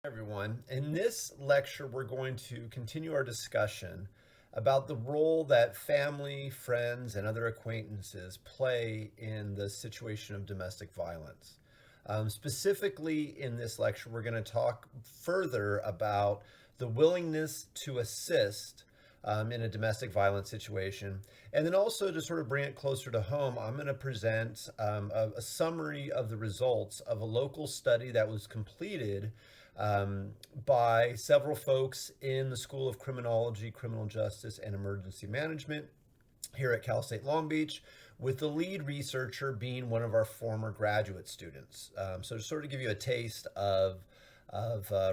Everyone. In this lecture, we're going to continue our discussion about the role that family, friends, and other acquaintances play in the situation of domestic violence. Specifically, in this lecture, we're going to talk further about the willingness to assist in a domestic violence situation. And then also to sort of bring it closer to home, I'm going to present a summary of the results of a local study that was completed by several folks in the School of Criminology, Criminal Justice, and Emergency Management here at Cal State Long Beach, with the lead researcher being one of our former graduate students. So to sort of give you a taste of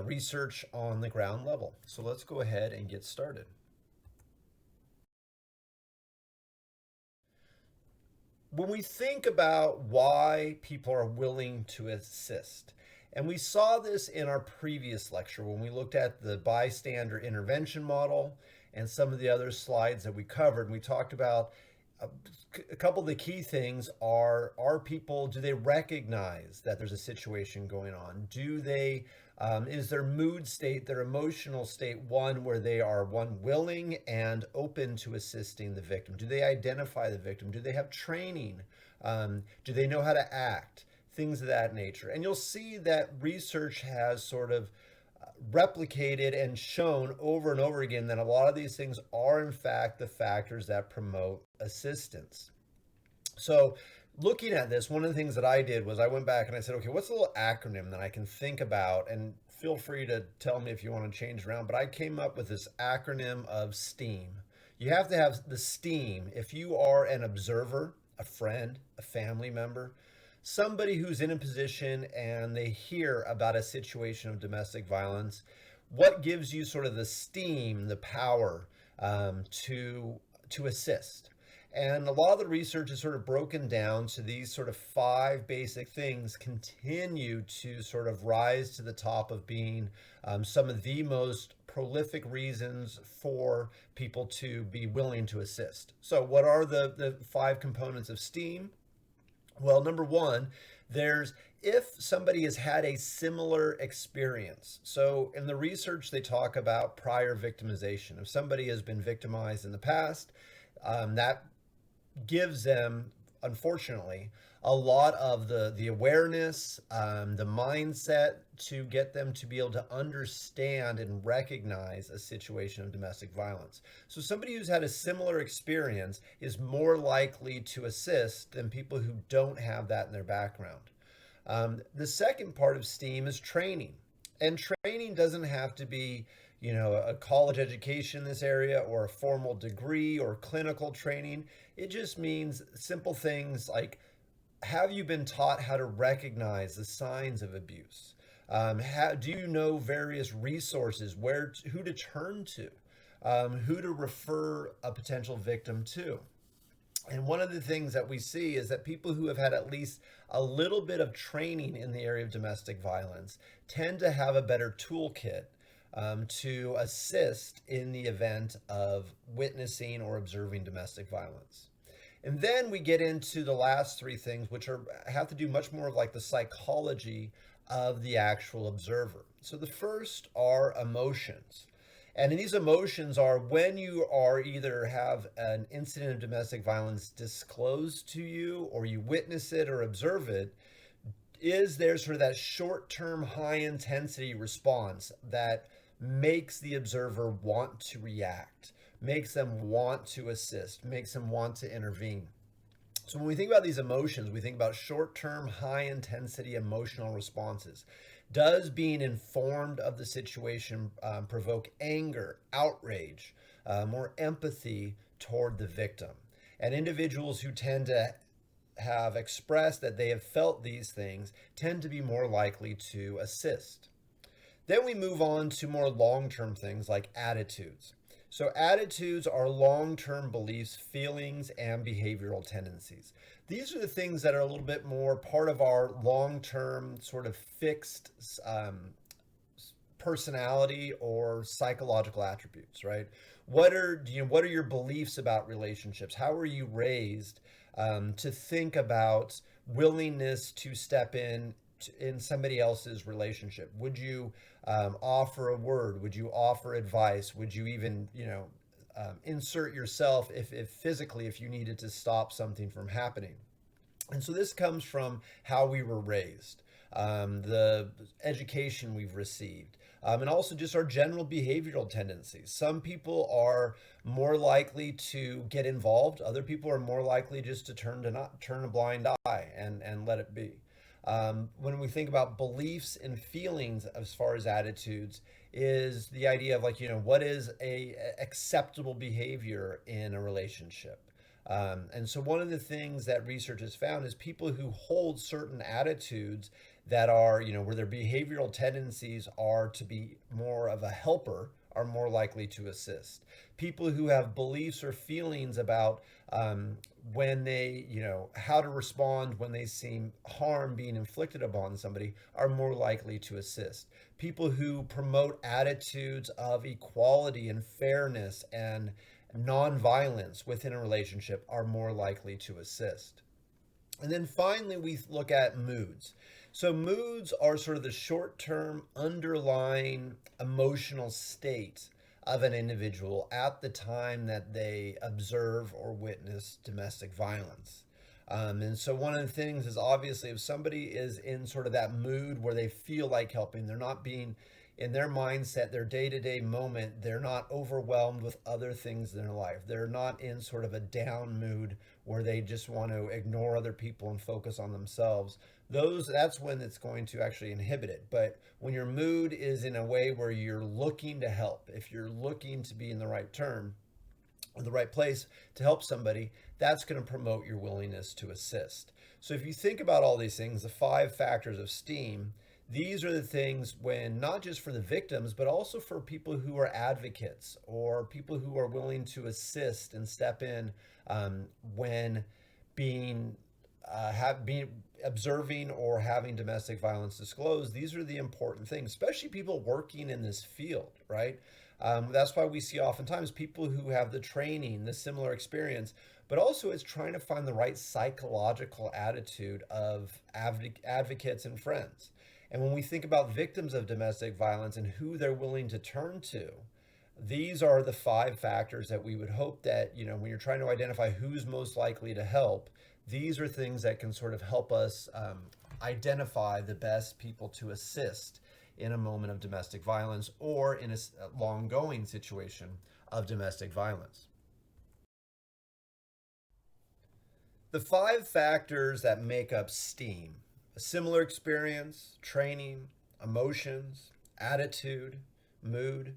research on the ground level. So let's go ahead and get started. When we think about why people are willing to assist, and we saw this in our previous lecture when we looked at the bystander intervention model and some of the other slides that we covered, and we talked about a couple of the key things are people, do they recognize that there's a situation going on? Do they is their mood state, their emotional state, one where they are willing and open to assisting the victim? Do they identify the victim? Do they have training? Do they know how to act? Things of that nature. And you'll see that research has sort of replicated and shown over and over again that a lot of these things are in fact the factors that promote assistance. So looking at this, one of the things that I did was I went back and I said, okay, what's a little acronym that I can think about? And feel free to tell me if you want to change around, but I came up with this acronym of STEAM. You have to have the STEAM if you are an observer, a friend, a family member, somebody who's in a position and they hear about a situation of domestic violence. What gives you sort of the steam, the power to assist? And a lot of the research is sort of broken down to these sort of five basic things continue to sort of rise to the top of being some of the most prolific reasons for people to be willing to assist. So what are the five components of STEAM? Well, number one, there's if somebody has had a similar experience. So in the research, they talk about prior victimization. If somebody has been victimized in the past, that gives them, unfortunately, a lot of the awareness, the mindset to get them to be able to understand and recognize a situation of domestic violence. So somebody who's had a similar experience is more likely to assist than people who don't have that in their background. The second part of STEAM is training. And training doesn't have to be, a college education in this area or a formal degree or clinical training. It just means simple things like, have you been taught how to recognize the signs of abuse? Do you know various resources, who to turn to, who to refer a potential victim to? And one of the things that we see is that people who have had at least a little bit of training in the area of domestic violence tend to have a better toolkit to assist in the event of witnessing or observing domestic violence. And then we get into the last three things, which have to do much more of like the psychology of the actual observer. So the first are emotions. And these emotions are when you are either have an incident of domestic violence disclosed to you or you witness it or observe it, is there sort of that short-term high intensity response that makes the observer want to react, makes them want to assist, makes them want to intervene. So when we think about these emotions, we think about short-term, high-intensity emotional responses. Does being informed of the situation provoke anger, outrage, or empathy toward the victim? And individuals who tend to have expressed that they have felt these things tend to be more likely to assist. Then we move on to more long-term things like attitudes. So attitudes are long-term beliefs, feelings, and behavioral tendencies. These are the things that are a little bit more part of our long-term sort of fixed personality or psychological attributes, right? What are your beliefs about relationships? How are you raised to think about willingness to step in in somebody else's relationship? Would you offer a word? Would you offer advice? Would you even, insert yourself if physically, if you needed to stop something from happening? And so this comes from how we were raised, the education we've received, and also just our general behavioral tendencies. Some people are more likely to get involved. Other people are more likely just to turn a blind eye and let it be. When we think about beliefs and feelings as far as attitudes, is the idea of like, what is a acceptable behavior in a relationship? And so one of the things that research has found is people who hold certain attitudes that are, where their behavioral tendencies are to be more of a helper are more likely to assist. People who have beliefs or feelings about when they, how to respond when they see harm being inflicted upon somebody are more likely to assist. People who promote attitudes of equality and fairness and nonviolence within a relationship are more likely to assist. And then finally, we look at moods. So, moods are sort of the short term underlying emotional state of an individual at the time that they observe or witness domestic violence. And so, one of the things is obviously if somebody is in sort of that mood where they feel like helping, they're not being in their mindset, their day to day moment, they're not overwhelmed with other things in their life. They're not in sort of a down mood where they just want to ignore other people and focus on themselves. That's when it's going to actually inhibit it. But when your mood is in a way where you're looking to help, if you're looking to be in the right term, or the right place to help somebody, that's going to promote your willingness to assist. So if you think about all these things, the 5 factors of STEAM, these are the things when not just for the victims, but also for people who are advocates or people who are willing to assist and step in when being observing or having domestic violence disclosed. These are the important things, especially people working in this field, right? That's why we see oftentimes people who have the training, the similar experience, but also it's trying to find the right psychological attitude of advocates and friends. And when we think about victims of domestic violence and who they're willing to turn to, these are the 5 factors that we would hope that, when you're trying to identify who's most likely to help, these are things that can sort of help us identify the best people to assist in a moment of domestic violence or in a long-going situation of domestic violence. The 5 factors that make up STEAM: a similar experience, training, emotions, attitude, mood.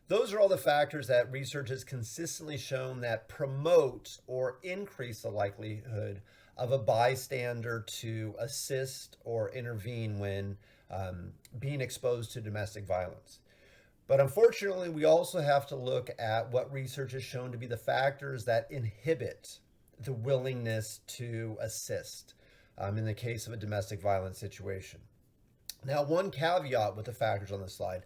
Those are all the factors that research has consistently shown that promote or increase the likelihood of a bystander to assist or intervene when being exposed to domestic violence. But unfortunately, we also have to look at what research has shown to be the factors that inhibit the willingness to assist in the case of a domestic violence situation. Now, one caveat with the factors on the slide: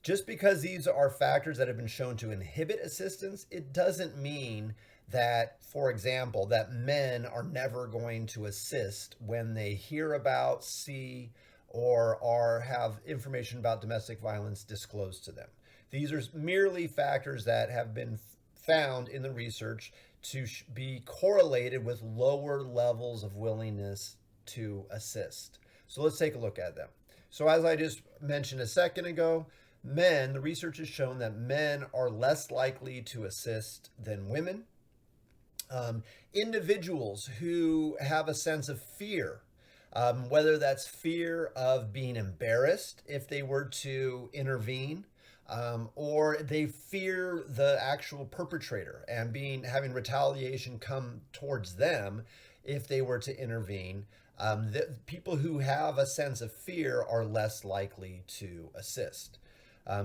just because these are factors that have been shown to inhibit assistance, it doesn't mean that, for example, that men are never going to assist when they hear about, see, or have information about domestic violence disclosed to them. These are merely factors that have been found in the research to be correlated with lower levels of willingness to assist. So let's take a look at them. So as I just mentioned a second ago, the research has shown that men are less likely to assist than women. Individuals who have a sense of fear, whether that's fear of being embarrassed if they were to intervene, or they fear the actual perpetrator and having retaliation come towards them if they were to intervene. The people who have a sense of fear are less likely to assist.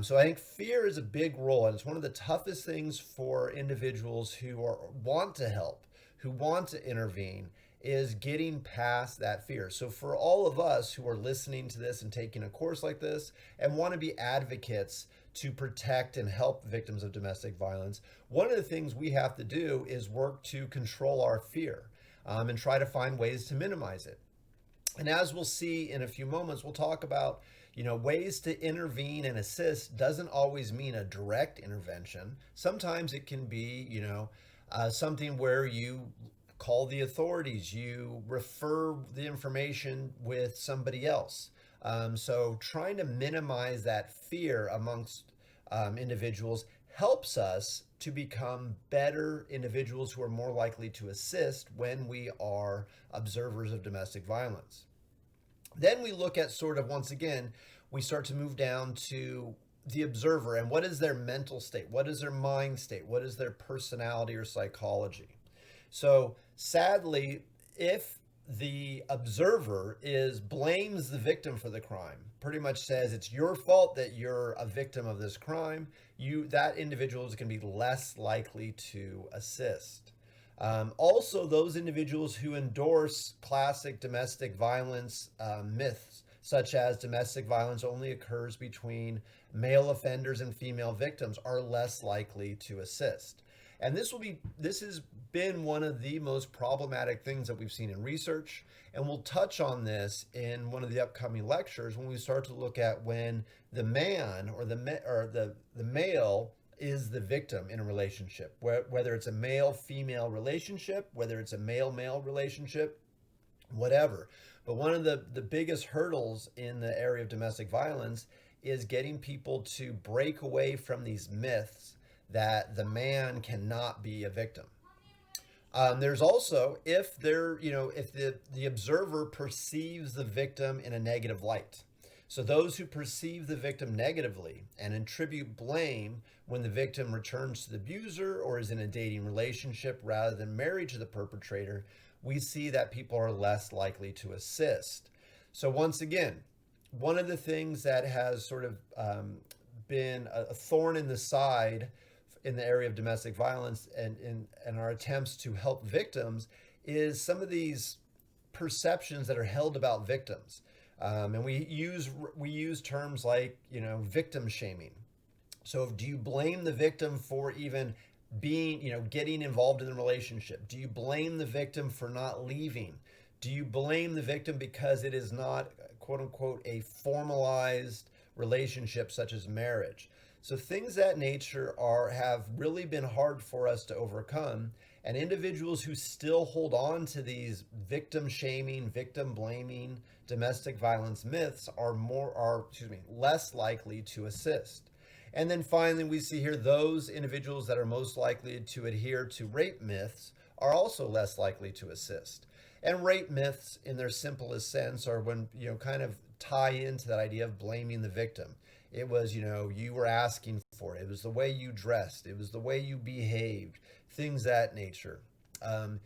So I think fear is a big role, and it's one of the toughest things for individuals who want to help, who want to intervene, is getting past that fear. So for all of us who are listening to this and taking a course like this and want to be advocates to protect and help victims of domestic violence, one of the things we have to do is work to control our fear and try to find ways to minimize it. And as we'll see in a few moments, we'll talk about, ways to intervene and assist doesn't always mean a direct intervention. Sometimes it can be, something where you call the authorities, you refer the information with somebody else. So trying to minimize that fear amongst individuals helps us to become better individuals who are more likely to assist when we are observers of domestic violence. Then we look at sort of, once again, we start to move down to the observer and what is their mental state? What is their mind state? What is their personality or psychology? So sadly, if the observer blames the victim for the crime, pretty much says it's your fault that you're a victim of this crime, that individual is going to be less likely to assist. Also, those individuals who endorse classic domestic violence myths, such as domestic violence only occurs between male offenders and female victims, are less likely to assist. And this has been one of the most problematic things that we've seen in research, and we'll touch on this in one of the upcoming lectures when we start to look at when the man or the male is the victim in a relationship, whether it's a male-female relationship, whether it's a male-male relationship, whatever. But one of the biggest hurdles in the area of domestic violence is getting people to break away from these myths that the man cannot be a victim. There's also, if the observer perceives the victim in a negative light. So those who perceive the victim negatively and attribute blame when the victim returns to the abuser or is in a dating relationship rather than married to the perpetrator, we see that people are less likely to assist. So once again, one of the things that has sort of been a thorn in the side in the area of domestic violence and in our attempts to help victims is some of these perceptions that are held about victims. And we use terms like, victim shaming. So do you blame the victim for even being, getting involved in the relationship? Do you blame the victim for not leaving? Do you blame the victim because it is not, quote unquote, a formalized relationship such as marriage? So things that nature have really been hard for us to overcome, and individuals who still hold on to these victim shaming, victim blaming, domestic violence myths are less likely to assist. And then finally, we see here those individuals that are most likely to adhere to rape myths are also less likely to assist. And rape myths, in their simplest sense, are when, kind of tie into that idea of blaming the victim. It was, you were asking for it. It was the way you dressed. It was the way you behaved. Things that nature. The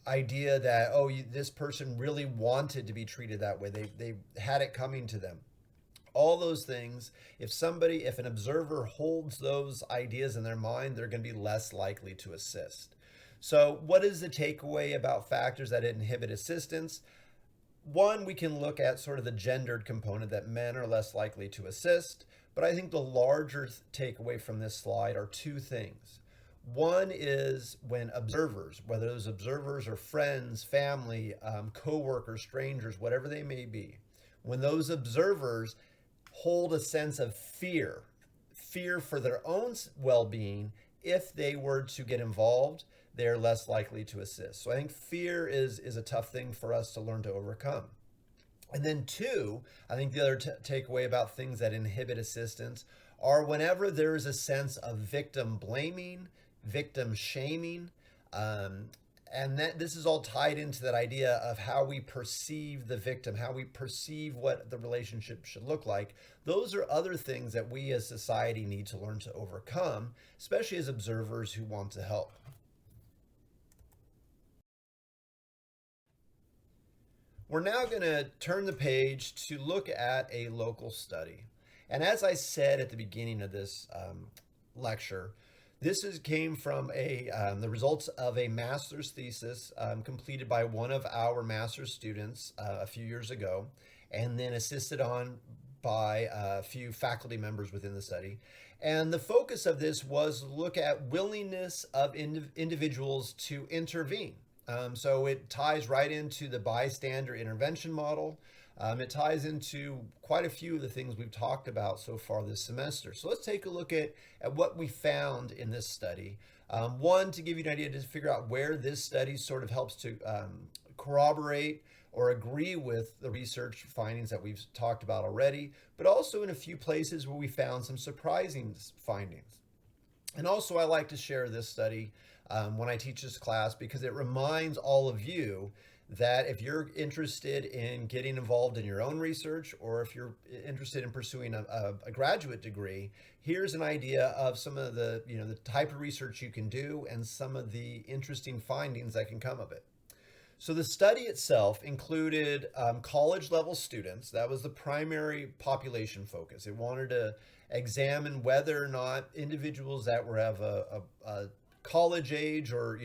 idea that, this person really wanted to be treated that way. They had it coming to them. All those things, if an observer holds those ideas in their mind, they're going to be less likely to assist. So what is the takeaway about factors that inhibit assistance? One, we can look at sort of the gendered component that men are less likely to assist, but I think the larger takeaway from this slide are two things. One is when observers, whether those observers are friends, family, co-workers, strangers, whatever they may be, when those observers hold a sense of fear for their own well-being, if they were to get involved, they're less likely to assist. So I think fear is a tough thing for us to learn to overcome. And then two, I think the other takeaway about things that inhibit assistance are whenever there is a sense of victim blaming, victim shaming, and this is all tied into that idea of how we perceive the victim, how we perceive what the relationship should look like. Those are other things that we as society need to learn to overcome, especially as observers who want to help. We're now going to turn the page to look at a local study. And as I said at the beginning of this lecture, this came from the results of a master's thesis completed by one of our master's students a few years ago, and then assisted on by a few faculty members within the study. And the focus of this was to look at willingness of individuals to intervene. So it ties right into the bystander intervention model. It ties into quite a few of the things we've talked about so far this semester. So let's take a look at what we found in this study. One, to give you an idea to figure out where this study sort of helps to corroborate or agree with the research findings that we've talked about already, but also in a few places where we found some surprising findings. And also, I like to share this study when I teach this class because it reminds all of you that if you're interested in getting involved in your own research, or if you're interested in pursuing a graduate degree, here's an idea of some of the the type of research you can do and some of the interesting findings that can come of it. So the study itself included college level students. That was the primary population focus. It wanted to examine whether or not individuals that were of a college age or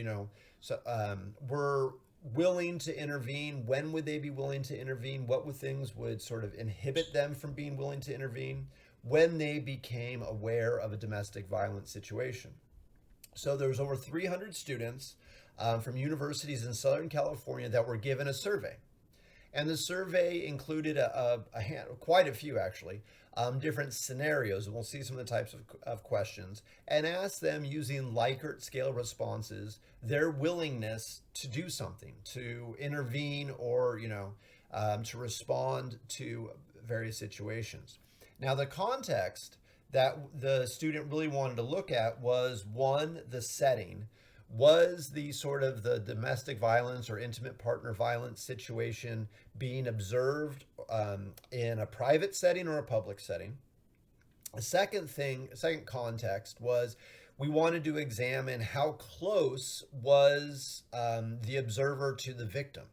were willing to intervene. When would they be willing to intervene? What would things would sort of inhibit them from being willing to intervene when they became aware of a domestic violence situation? So there was over 300 students from universities in Southern California that were given a survey. And the survey included quite a few, actually, different scenarios. And we'll see some of the types of questions and ask them using Likert scale responses their willingness to do something, to intervene, or, to respond to various situations. Now, the context that the student really wanted to look at was, one, the setting. Was the sort of the domestic violence or intimate partner violence situation being observed in a private setting or a public setting? A second context was we wanted to examine how close was the observer to the victim.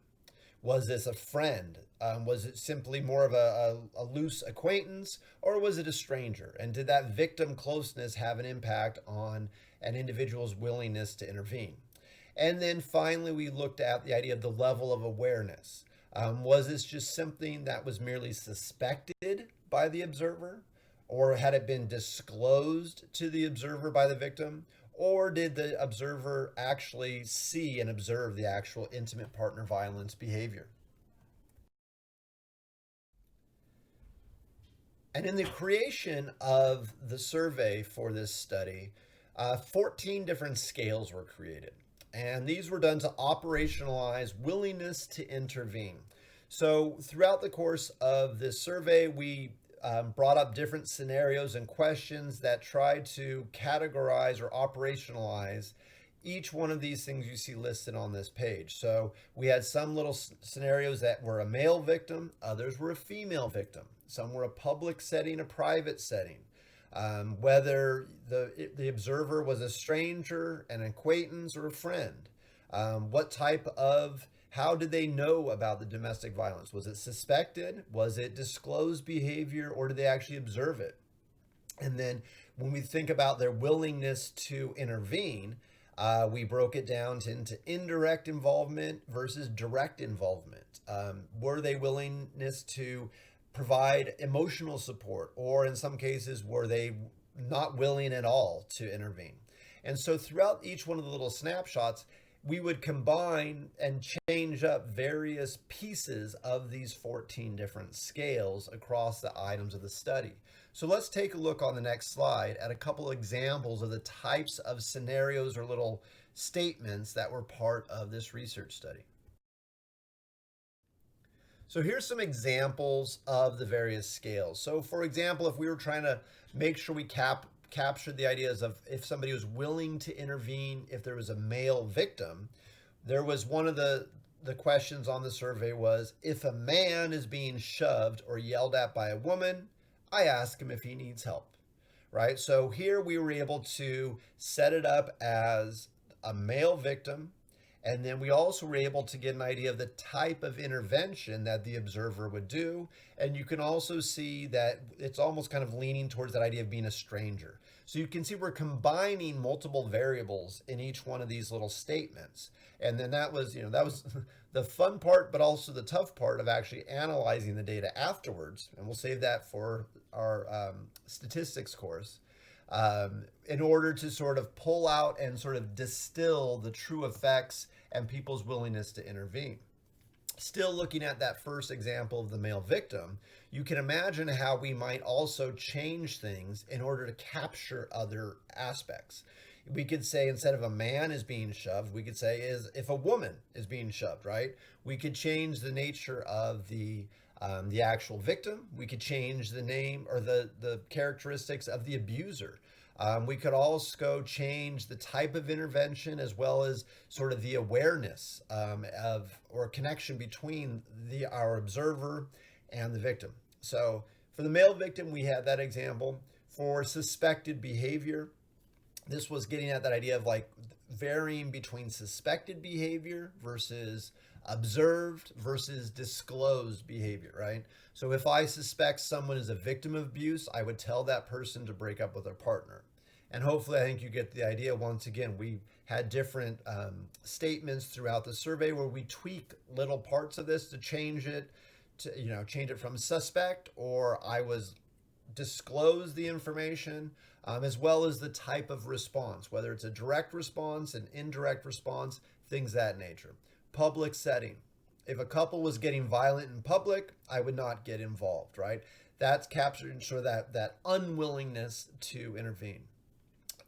Was this a friend? Was it simply more of a loose acquaintance, or was it a stranger? And did that victim closeness have an impact on an individual's willingness to intervene? And then finally, we looked at the idea of the level of awareness. Was this just something that was merely suspected by the observer, or had it been disclosed to the observer by the victim? Or did the observer actually see and observe the actual intimate partner violence behavior? And in the creation of the survey for this study, 14 different scales were created. And these were done to operationalize willingness to intervene. So throughout the course of this survey, we brought up different scenarios and questions that tried to categorize or operationalize each one of these things you see listed on this page. So we had some little scenarios that were a male victim, others were a female victim, some were a public setting, a private setting, whether the observer was a stranger, an acquaintance, or a friend. How did they know about the domestic violence? Was it suspected? Was it disclosed behavior, or did they actually observe it? And then when we think about their willingness to intervene, we broke it down into indirect involvement versus direct involvement. Were they willingness to provide emotional support, or in some cases, were they not willing at all to intervene? And so throughout each one of the little snapshots, we would combine and change up various pieces of these 14 different scales across the items of the study. So let's take a look on the next slide at a couple examples of the types of scenarios or little statements that were part of this research study. So here's some examples of the various scales. So for example, if we were trying to make sure we captured the ideas of if somebody was willing to intervene, if there was a male victim, there was one of the questions on the survey was, if a man is being shoved or yelled at by a woman, I ask him if he needs help, right? So here we were able to set it up as a male victim. And then we also were able to get an idea of the type of intervention that the observer would do. And you can also see that it's almost kind of leaning towards that idea of being a stranger. So you can see we're combining multiple variables in each one of these little statements. And then that was the fun part, but also the tough part of actually analyzing the data afterwards. And we'll save that for our statistics course. In order to sort of pull out and sort of distill the true effects and people's willingness to intervene. Still looking at that first example of the male victim, you can imagine how we might also change things in order to capture other aspects. We could say instead of a man is being shoved, we could say is if a woman is being shoved, right? We could change the nature of the actual victim. We could change the name or the characteristics of the abuser. We could also change the type of intervention as well as sort of the awareness of or connection between our observer and the victim. So for the male victim, we had that example. For suspected behavior, this was getting at that idea of like varying between suspected behavior versus observed versus disclosed behavior, right? So if I suspect someone is a victim of abuse, I would tell that person to break up with their partner. And hopefully, I think you get the idea. Once again, we had different statements throughout the survey where we tweak little parts of this to change it, to change it from suspect, or I was disclose the information, as well as the type of response, whether it's a direct response, an indirect response, things of that nature. Public setting. If a couple was getting violent in public, I would not get involved, right? That's capturing sort of that unwillingness to intervene.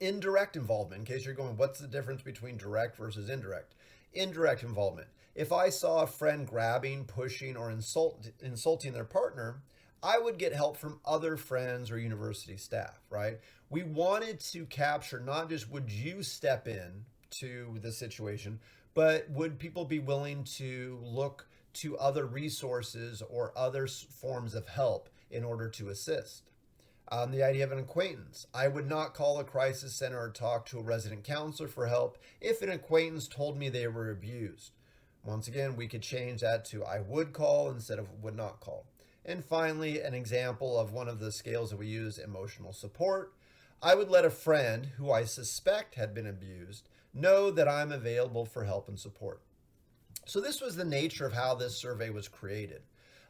Indirect involvement, in case you're going, what's the difference between direct versus indirect? Indirect involvement. If I saw a friend grabbing, pushing, or insulting their partner, I would get help from other friends or university staff, right? We wanted to capture not just would you step in to the situation, but would people be willing to look to other resources or other forms of help in order to assist? The idea of an acquaintance. I would not call a crisis center or talk to a resident counselor for help if an acquaintance told me they were abused. Once again, we could change that to I would call instead of would not call. And finally, an example of one of the scales that we use, emotional support. I would let a friend who I suspect had been abused know that I'm available for help and support. So this was the nature of how this survey was created.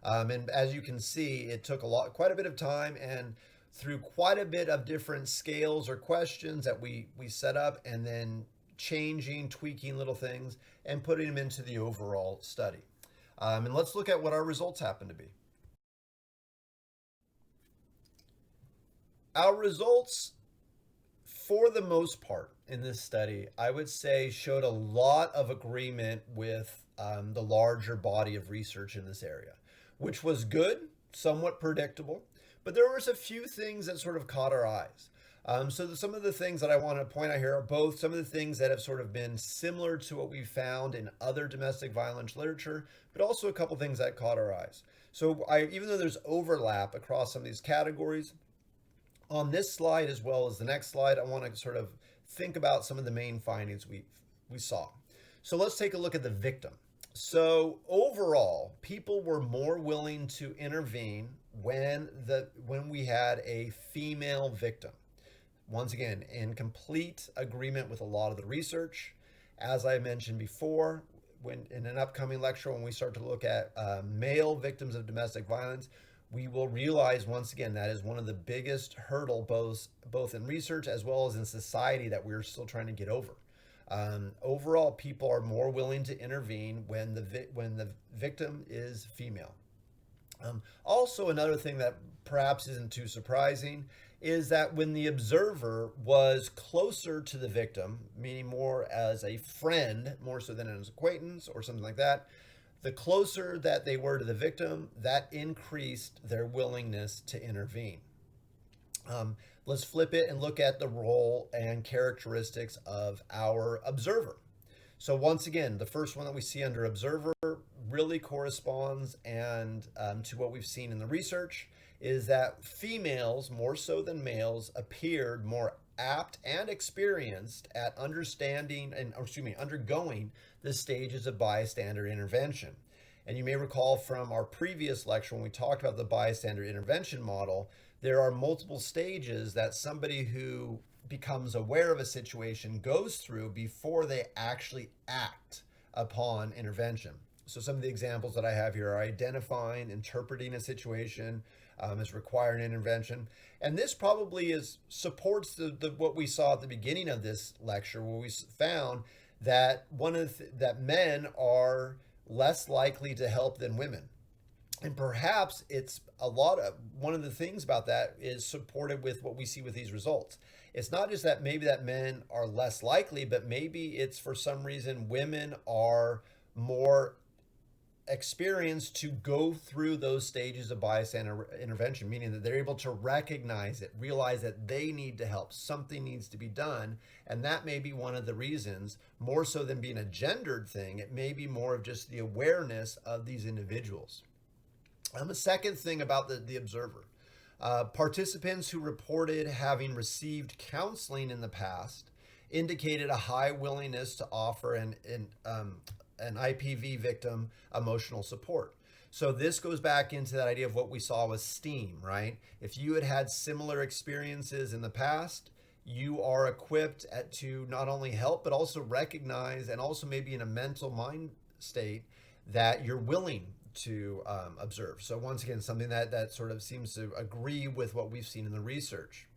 And as you can see, it took quite a bit of time, and through quite a bit of different scales or questions that we set up, and then changing, tweaking little things, and putting them into the overall study. And let's look at what our results happen to be. Our results, for the most part in this study, I would say showed a lot of agreement with the larger body of research in this area, which was good, somewhat predictable. But there was a few things that sort of caught our eyes. So some of the things that I want to point out here are both some of the things that have sort of been similar to what we found in other domestic violence literature, but also a couple things that caught our eyes. So even though there's overlap across some of these categories, on this slide as well as the next slide, I want to sort of think about some of the main findings we saw. So let's take a look at the victim. So overall, people were more willing to intervene when we had a female victim. Once again, in complete agreement with a lot of the research. As I mentioned before, when in an upcoming lecture, when we start to look at male victims of domestic violence, we will realize once again that is one of the biggest hurdle both in research as well as in society that we're still trying to get over. Overall, people are more willing to intervene when the victim is female. Also, another thing that perhaps isn't too surprising is that when the observer was closer to the victim, meaning more as a friend, more so than as an acquaintance or something like that, the closer that they were to the victim, that increased their willingness to intervene. Let's flip it and look at the role and characteristics of our observer. So once again, the first one that we see under observer really corresponds and to what we've seen in the research is that females, more so than males, appeared more apt and experienced at undergoing the stages of bystander intervention. And you may recall from our previous lecture when we talked about the bystander intervention model, there are multiple stages that somebody who becomes aware of a situation goes through before they actually act upon intervention. So some of the examples that I have here are identifying, interpreting a situation as requiring intervention. And this probably supports what we saw at the beginning of this lecture, where we found that that men are less likely to help than women. And perhaps it's a lot of one of the things about that is supported with what we see with these results. It's not just that maybe that men are less likely, but maybe it's for some reason women are more experience to go through those stages of bystander intervention, meaning that they're able to recognize it, realize that they need to help, something needs to be done. And that may be one of the reasons, more so than being a gendered thing, it may be more of just the awareness of these individuals. A second thing about the observer. Participants who reported having received counseling in the past indicated a high willingness to offer an IPV victim emotional support. So this goes back into that idea of what we saw with STEAM, right? If you had had similar experiences in the past, you are equipped to not only help, but also recognize, and also maybe in a mental mind state that you're willing to observe. So once again, something that sort of seems to agree with what we've seen in the research.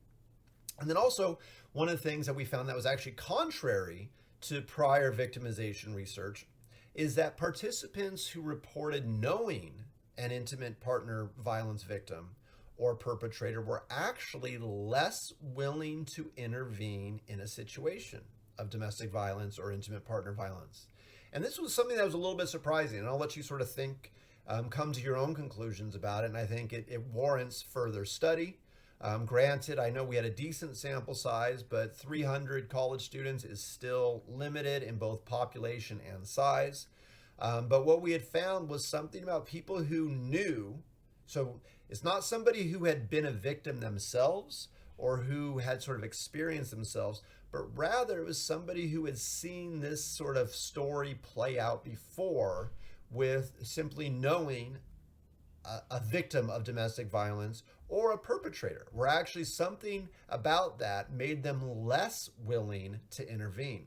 And then also, one of the things that we found that was actually contrary to prior victimization research is that participants who reported knowing an intimate partner violence victim or perpetrator were actually less willing to intervene in a situation of domestic violence or intimate partner violence. And this was something that was a little bit surprising, and I'll let you sort of think, come to your own conclusions about it, and I think it warrants further study. Granted, I know we had a decent sample size, but 300 college students is still limited in both population and size. But what we had found was something about people who knew. So it's not somebody who had been a victim themselves or who had sort of experienced themselves, but rather it was somebody who had seen this sort of story play out before with simply knowing a victim of domestic violence or a perpetrator, where actually something about that made them less willing to intervene.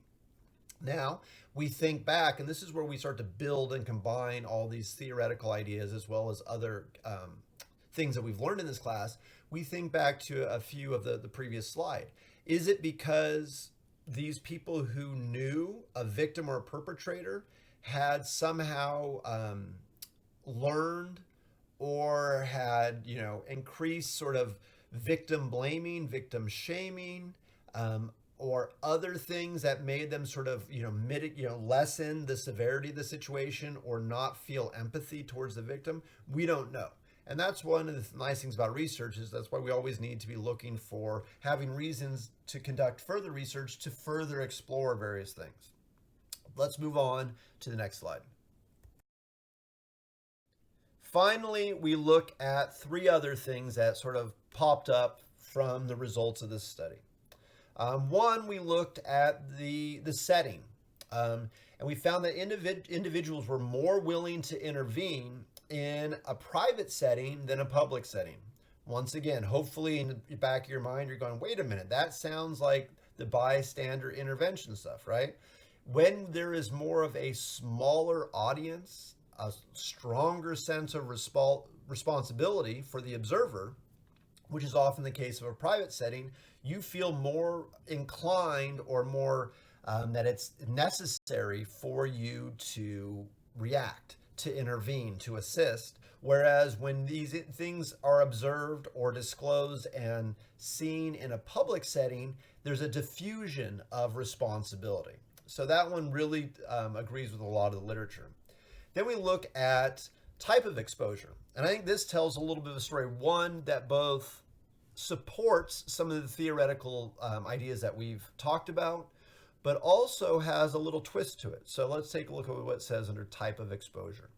Now, we think back, and this is where we start to build and combine all these theoretical ideas as well as other things that we've learned in this class. We think back to a few of the previous slide. Is it because these people who knew a victim or a perpetrator had somehow learned or had, increased sort of victim blaming, victim shaming, or other things that made them sort of, lessen the severity of the situation or not feel empathy towards the victim? We don't know. And that's one of the nice things about research, is that's why we always need to be looking for having reasons to conduct further research to further explore various things. Let's move on to the next slide. Finally, we look at three other things that sort of popped up from the results of this study. One, we looked at the setting, and we found that individuals were more willing to intervene in a private setting than a public setting. Once again, hopefully in the back of your mind, you're going, wait a minute, that sounds like the bystander intervention stuff, right? When there is more of a smaller audience, a stronger sense of responsibility for the observer, which is often the case of a private setting, you feel more inclined or more that it's necessary for you to react, to intervene, to assist. Whereas when these things are observed or disclosed and seen in a public setting, there's a diffusion of responsibility. So that one really agrees with a lot of the literature. Then we look at type of exposure. And I think this tells a little bit of a story, one that both supports some of the theoretical ideas that we've talked about, but also has a little twist to it. So let's take a look at what it says under type of exposure.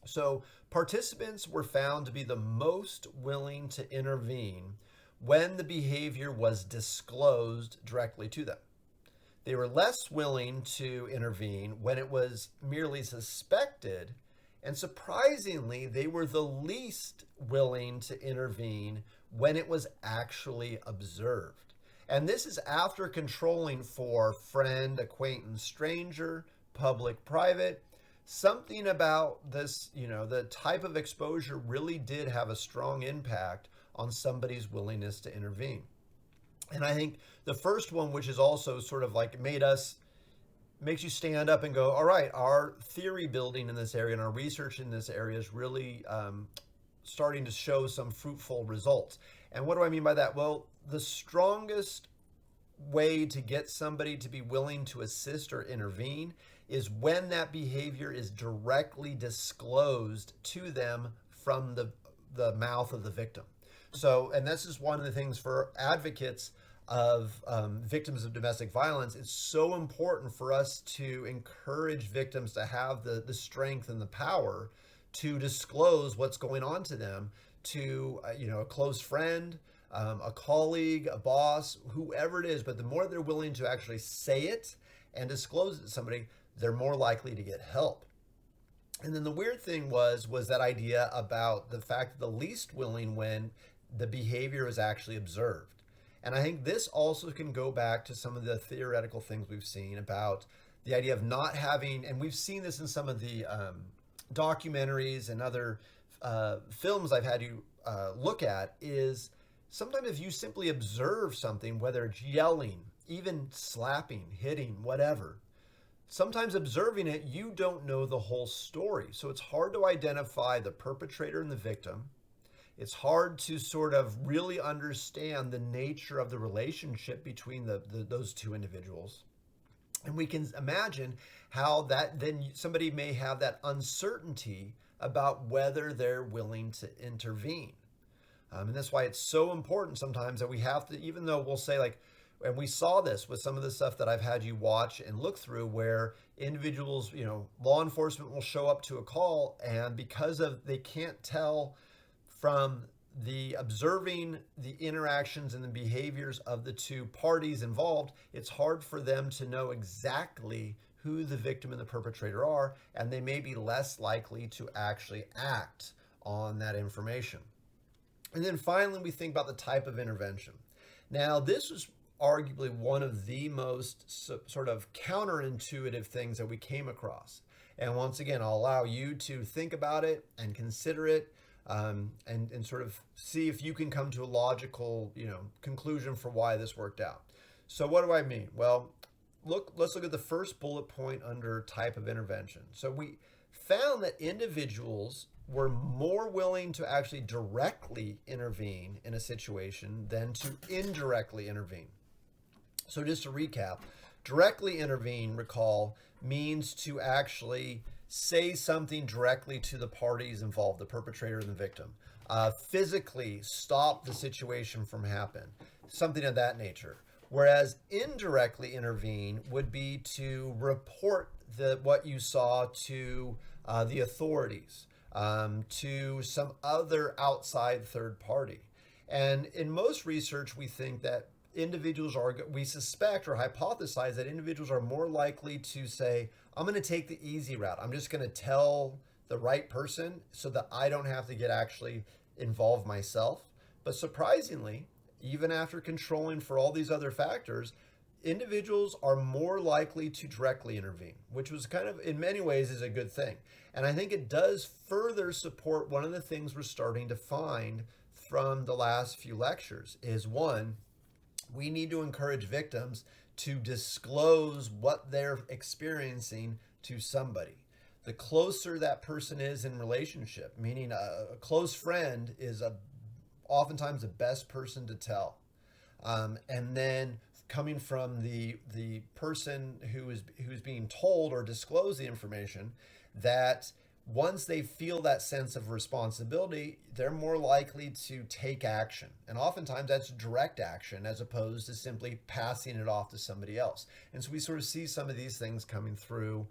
So participants were found to be the most willing to intervene when the behavior was disclosed directly to them. They were less willing to intervene when it was merely suspected, and surprisingly, they were the least willing to intervene when it was actually observed. And this is after controlling for friend, acquaintance, stranger, public, private. Something about this, the type of exposure really did have a strong impact on somebody's willingness to intervene. And I think the first one, which is also sort of like made makes you stand up and go, all right, our theory building in this area and our research in this area is really starting to show some fruitful results. And what do I mean by that? Well, the strongest way to get somebody to be willing to assist or intervene is when that behavior is directly disclosed to them from the mouth of the victim. So, and this is one of the things for advocates of victims of domestic violence. It's so important for us to encourage victims to have the strength and the power to disclose what's going on to them to a close friend, a colleague, a boss, whoever it is. But the more they're willing to actually say it and disclose it to somebody, they're more likely to get help. And then the weird thing was that idea about the fact that the least willing when the behavior is actually observed. And I think this also can go back to some of the theoretical things we've seen about the idea of not having, and we've seen this in some of the documentaries and other films I've had you look at, is sometimes if you simply observe something, whether it's yelling, even slapping, hitting, whatever, sometimes observing it, you don't know the whole story. So it's hard to identify the perpetrator and the victim. It's hard to sort of really understand the nature of the relationship between those two individuals. And we can imagine how that then somebody may have that uncertainty about whether they're willing to intervene. And that's why it's so important sometimes that we have to, even though we'll say like, and we saw this with some of the stuff that I've had you watch and look through where individuals, law enforcement will show up to a call, and because of they can't tell from the observing the interactions and the behaviors of the two parties involved, it's hard for them to know exactly who the victim and the perpetrator are, and they may be less likely to actually act on that information. And then finally, we think about the type of intervention. Now, this was arguably one of the most sort of counterintuitive things that we came across. And once again, I'll allow you to think about it and consider it, and sort of see if you can come to a logical, conclusion for why this worked out. So what do I mean? Well, let's look at the first bullet point under type of intervention. So we found that individuals were more willing to actually directly intervene in a situation than to indirectly intervene. So just to recap, directly intervene, recall, means to actually say something directly to the parties involved, the perpetrator and the victim. Physically stop the situation from happening, something of that nature. Whereas indirectly intervene would be to report what you saw to the authorities, to some other outside third party. And in most research, we think that we suspect or hypothesize that individuals are more likely to say, I'm going to take the easy route. I'm just going to tell the right person so that I don't have to get actually involved myself. But surprisingly, even after controlling for all these other factors, individuals are more likely to directly intervene, which was kind of, in many ways, is a good thing. And I think it does further support one of the things we're starting to find from the last few lectures is, one, we need to encourage victims to disclose what they're experiencing to somebody. The closer that person is in relationship, meaning a close friend is oftentimes the best person to tell. And then coming from the person who's being told or disclosed the information, that once they feel that sense of responsibility, they're more likely to take action. And oftentimes that's direct action as opposed to simply passing it off to somebody else. And so we sort of see some of these things coming through,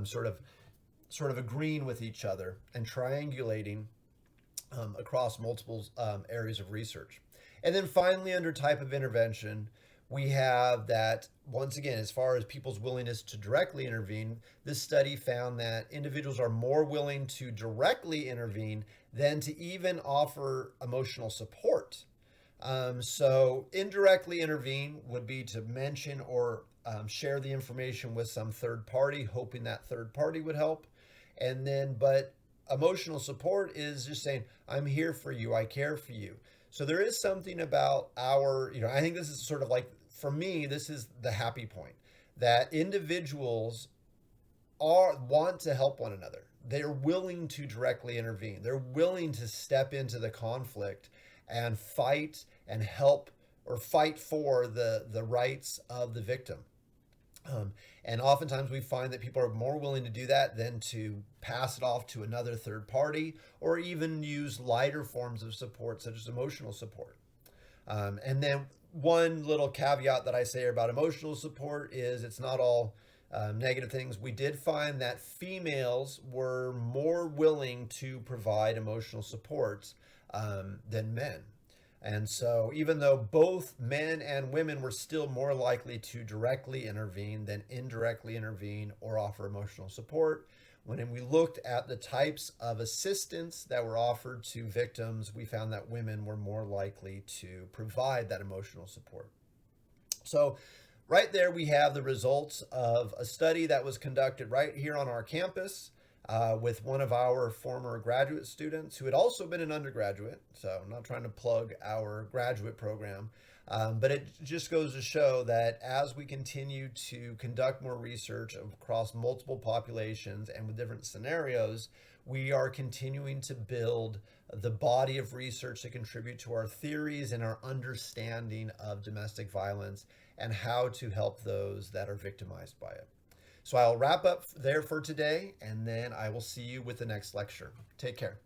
sort of agreeing with each other and triangulating across multiple areas of research. And then finally, under type of intervention, we have that, once again, as far as people's willingness to directly intervene, this study found that individuals are more willing to directly intervene than to even offer emotional support. So indirectly intervene would be to mention or share the information with some third party, hoping that third party would help. But emotional support is just saying, I'm here for you, I care for you. So there is something about I think this is sort of like, for me, this is the happy point, that individuals want to help one another. They're willing to directly intervene. They're willing to step into the conflict and fight and help or fight for the rights of the victim. And oftentimes we find that people are more willing to do that than to pass it off to another third party or even use lighter forms of support, such as emotional support. And then one little caveat that I say about emotional support is it's not all negative things. We did find that females were more willing to provide emotional support than men. And so, even though both men and women were still more likely to directly intervene than indirectly intervene or offer emotional support, when we looked at the types of assistance that were offered to victims, we found that women were more likely to provide that emotional support. So, right there, we have the results of a study that was conducted right here on our campus with one of our former graduate students who had also been an undergraduate. So I'm not trying to plug our graduate program, but it just goes to show that as we continue to conduct more research across multiple populations and with different scenarios, we are continuing to build the body of research to contribute to our theories and our understanding of domestic violence and how to help those that are victimized by it. So I'll wrap up there for today, and then I will see you with the next lecture. Take care.